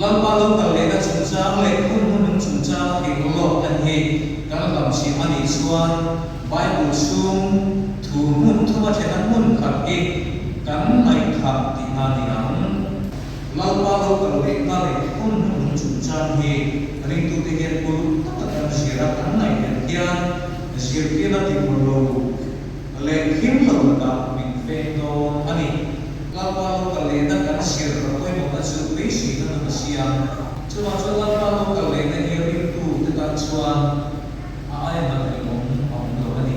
lalpalo kalena chuncha le hun chuncha hi lo kan hi kan lam si ani chuan bible sum thu mun thuma thenan mun khat hi kan mai khat ti ani ang lalpalo kalena le hun chuncha hi ring tu te gen pul ta kan sira kan nai kan hian sir kina ti lo le him lo ta min fe do ani lalpalo kalena kan sir ro ko mo ta chu pe si ta na sia chuan lalpalo kalena hi ring tu te kan chuan ai ma te mong ong do ani